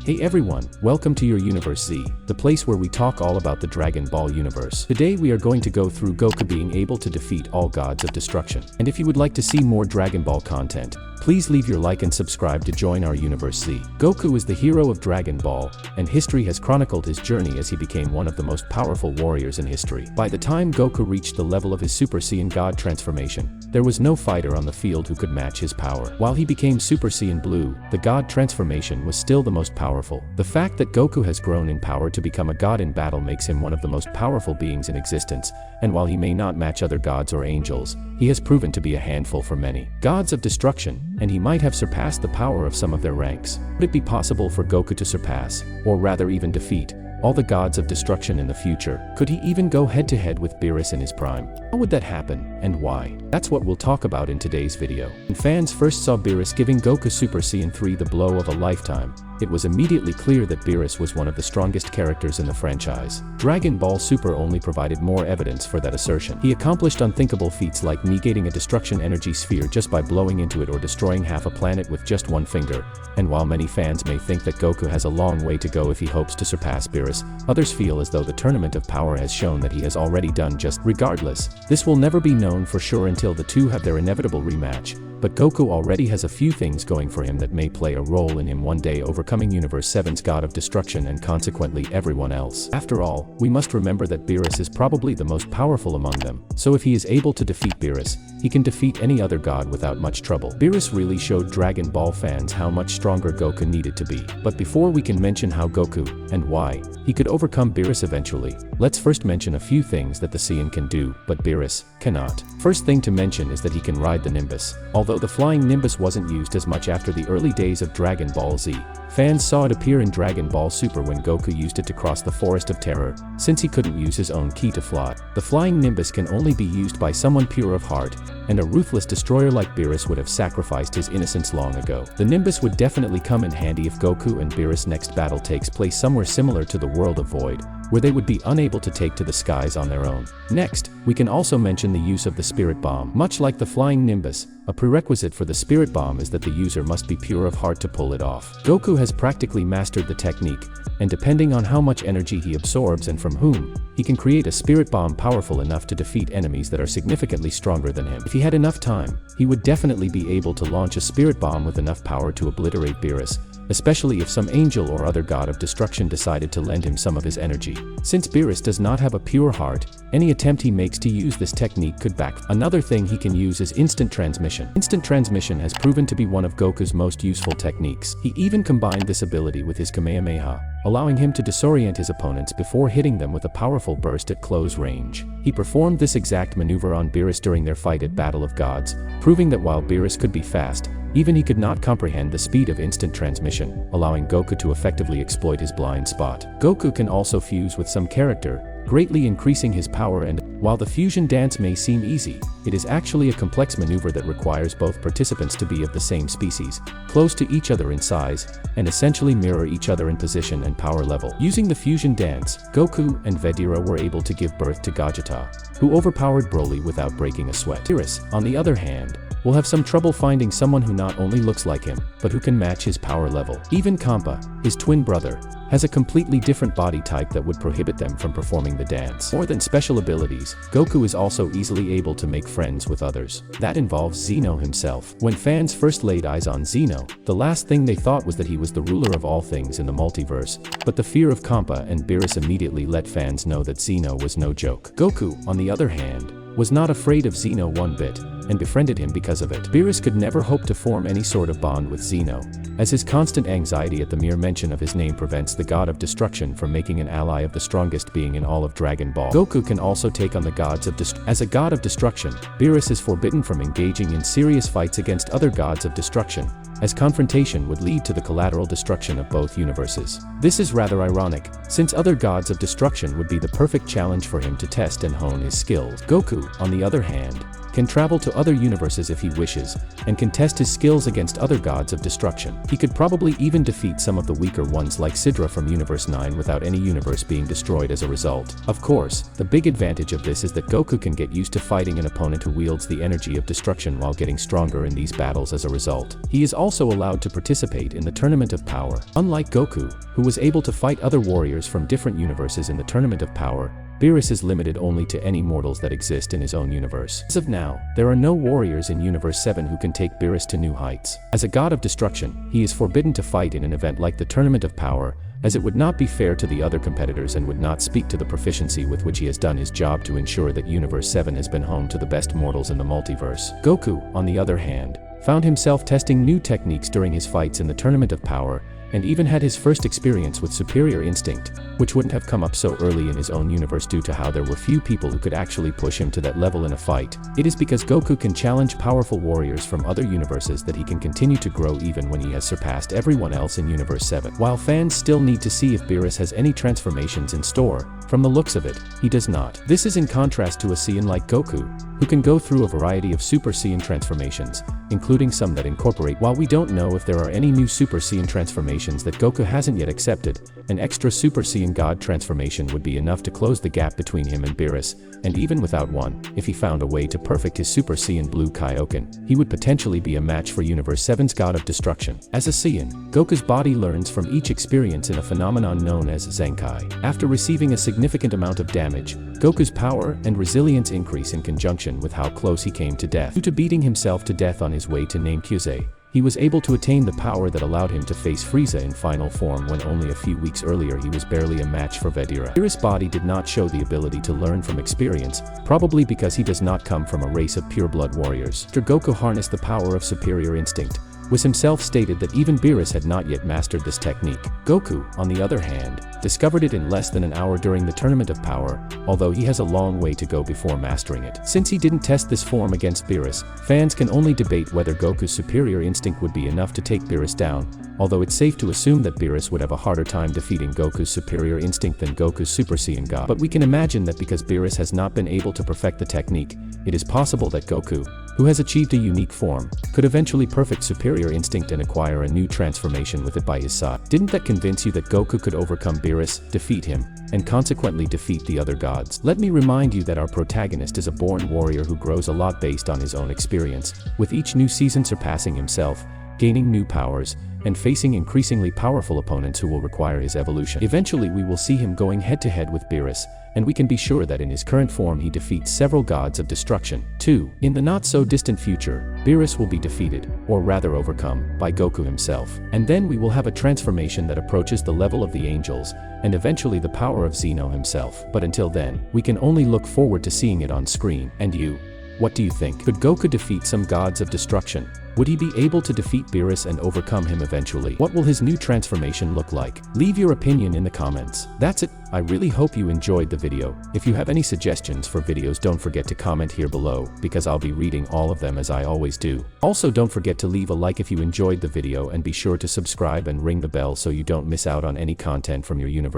Hey everyone, welcome to your Universe Z, the place where we talk all about the Dragon Ball universe. Today we are going to go through Goku being able to defeat all gods of destruction. And if you would like to see more Dragon Ball content, please leave your like and subscribe to join our Universe Z. Goku is the hero of Dragon Ball, and history has chronicled his journey as he became one of the most powerful warriors in history. By the time Goku reached the level of his Super Saiyan God transformation, there was no fighter on the field who could match his power. While he became Super Saiyan Blue, the God transformation was still the most powerful. The fact that Goku has grown in power to become a god in battle makes him one of the most powerful beings in existence, and while he may not match other gods or angels, he has proven to be a handful for many gods of destruction, and he might have surpassed the power of some of their ranks. Would it be possible for Goku to surpass, or rather even defeat, all the gods of destruction in the future? Could he even go head-to-head with Beerus in his prime? How would that happen, and why? That's what we'll talk about in today's video. When fans first saw Beerus giving Goku Super Saiyan 3 the blow of a lifetime, it was immediately clear that Beerus was one of the strongest characters in the franchise. Dragon Ball Super only provided more evidence for that assertion. He accomplished unthinkable feats like negating a destruction energy sphere just by blowing into it or destroying half a planet with just one finger. And while many fans may think that Goku has a long way to go if he hopes to surpass Beerus, others feel as though the Tournament of Power has shown that he has already done just. Regardless, this will never be known for sure until the two have their inevitable rematch. But Goku already has a few things going for him that may play a role in him one day overcoming Universe 7's God of Destruction and consequently everyone else. After all, we must remember that Beerus is probably the most powerful among them, so if he is able to defeat Beerus, he can defeat any other god without much trouble. Beerus really showed Dragon Ball fans how much stronger Goku needed to be. But before we can mention how Goku, and why, he could overcome Beerus eventually, let's first mention a few things that the Saiyan can do, but Beerus cannot. First thing to mention is that he can ride the Nimbus. Although the flying Nimbus wasn't used as much after the early days of Dragon Ball Z, fans saw it appear in Dragon Ball Super when Goku used it to cross the Forest of Terror, since he couldn't use his own ki to fly. The flying Nimbus can only be used by someone pure of heart, and a ruthless destroyer like Beerus would have sacrificed his innocence long ago. The Nimbus would definitely come in handy if Goku and Beerus' next battle takes place somewhere similar to the world of Void, where they would be unable to take to the skies on their own. Next, we can also mention the use of the Spirit Bomb. Much like the flying Nimbus, a prerequisite for the Spirit Bomb is that the user must be pure of heart to pull it off. Goku has practically mastered the technique, and depending on how much energy he absorbs and from whom, he can create a Spirit Bomb powerful enough to defeat enemies that are significantly stronger than him. If he had enough time, he would definitely be able to launch a Spirit Bomb with enough power to obliterate Beerus, especially if some angel or other god of destruction decided to lend him some of his energy. Since Beerus does not have a pure heart, any attempt he makes to use this technique could backfire. Another thing he can use is instant transmission. Instant transmission has proven to be one of Goku's most useful techniques. He even combined this ability with his Kamehameha, allowing him to disorient his opponents before hitting them with a powerful burst at close range. He performed this exact maneuver on Beerus during their fight at Battle of Gods, proving that while Beerus could be fast, even he could not comprehend the speed of instant transmission, allowing Goku to effectively exploit his blind spot. Goku can also fuse with some character, greatly increasing his power, and while the fusion dance may seem easy, it is actually a complex maneuver that requires both participants to be of the same species, close to each other in size, and essentially mirror each other in position and power level. Using the fusion dance, Goku and Vegeta were able to give birth to Gogeta, who overpowered Broly without breaking a sweat. Beerus, on the other hand, will have some trouble finding someone who not only looks like him, but who can match his power level. Even Kampa, his twin brother, has a completely different body type that would prohibit them from performing the dance. More than special abilities, Goku is also easily able to make friends with others. That involves Zeno himself. When fans first laid eyes on Zeno, the last thing they thought was that he was the ruler of all things in the multiverse, but the fear of Kampa and Beerus immediately let fans know that Zeno was no joke. Goku, on the other hand, was not afraid of Zeno one bit, and befriended him because of it. Beerus could never hope to form any sort of bond with Zeno, as his constant anxiety at the mere mention of his name prevents the god of destruction from making an ally of the strongest being in all of Dragon Ball. Goku can also take on the gods of destruction. As a god of destruction, Beerus is forbidden from engaging in serious fights against other gods of destruction, as confrontation would lead to the collateral destruction of both universes. This is rather ironic, since other gods of destruction would be the perfect challenge for him to test and hone his skills. Goku, on the other hand, can travel to other universes if he wishes, and can test his skills against other gods of destruction. He could probably even defeat some of the weaker ones like Sidra from Universe 9 without any universe being destroyed as a result. Of course, the big advantage of this is that Goku can get used to fighting an opponent who wields the energy of destruction while getting stronger in these battles as a result. He is also allowed to participate in the Tournament of Power. Unlike Goku, who was able to fight other warriors from different universes in the Tournament of Power, Beerus is limited only to any mortals that exist in his own universe. As of now, there are no warriors in Universe 7 who can take Beerus to new heights. As a god of destruction, he is forbidden to fight in an event like the Tournament of Power, as it would not be fair to the other competitors and would not speak to the proficiency with which he has done his job to ensure that Universe 7 has been home to the best mortals in the multiverse. Goku, on the other hand, found himself testing new techniques during his fights in the Tournament of Power, and even had his first experience with superior instinct, which wouldn't have come up so early in his own universe due to how there were few people who could actually push him to that level in a fight. It is because Goku can challenge powerful warriors from other universes that he can continue to grow even when he has surpassed everyone else in Universe 7. While fans still need to see if Beerus has any transformations in store, from the looks of it, he does not. This is in contrast to a Saiyan like Goku, who can go through a variety of Super Saiyan transformations, including some that incorporate. While we don't know if there are any new Super Saiyan transformations that Goku hasn't yet accepted, an extra Super Saiyan God transformation would be enough to close the gap between him and Beerus, and even without one, if he found a way to perfect his Super Saiyan Blue Kaioken, he would potentially be a match for Universe 7's God of Destruction. As a Saiyan, Goku's body learns from each experience in a phenomenon known as Zenkai. After receiving a significant amount of damage, Goku's power and resilience increase in conjunction with how close he came to death. Due to beating himself to death on his way to Namekusei, he was able to attain the power that allowed him to face Frieza in final form when only a few weeks earlier he was barely a match for Vegeta. Beerus' body did not show the ability to learn from experience, probably because he does not come from a race of pure-blood warriors. After Goku harnessed the power of superior instinct, Whis himself stated that even Beerus had not yet mastered this technique. Goku, on the other hand, discovered it in less than an hour during the Tournament of Power, although he has a long way to go before mastering it. Since he didn't test this form against Beerus, fans can only debate whether Goku's superior instinct would be enough to take Beerus down, although it's safe to assume that Beerus would have a harder time defeating Goku's superior instinct than Goku's Super Saiyan God. But we can imagine that because Beerus has not been able to perfect the technique, it is possible that Goku, who has achieved a unique form, could eventually perfect superior instinct and acquire a new transformation with it by his side. Didn't that convince you that Goku could overcome Beerus, defeat him, and consequently defeat the other gods? Let me remind you that our protagonist is a born warrior who grows a lot based on his own experience, with each new season surpassing himself, gaining new powers, and facing increasingly powerful opponents who will require his evolution. Eventually we will see him going head-to-head with Beerus, and we can be sure that in his current form he defeats several gods of destruction. 2. In the not-so-distant future, Beerus will be defeated, or rather overcome, by Goku himself. And then we will have a transformation that approaches the level of the angels, and eventually the power of Zeno himself. But until then, we can only look forward to seeing it on screen. And you? What do you think? Could Goku defeat some gods of destruction? Would he be able to defeat Beerus and overcome him eventually? What will his new transformation look like? Leave your opinion in the comments. That's it. I really hope you enjoyed the video. If you have any suggestions for videos, don't forget to comment here below, because I'll be reading all of them as I always do. Also, don't forget to leave a like if you enjoyed the video, and be sure to subscribe and ring the bell so you don't miss out on any content from your universe.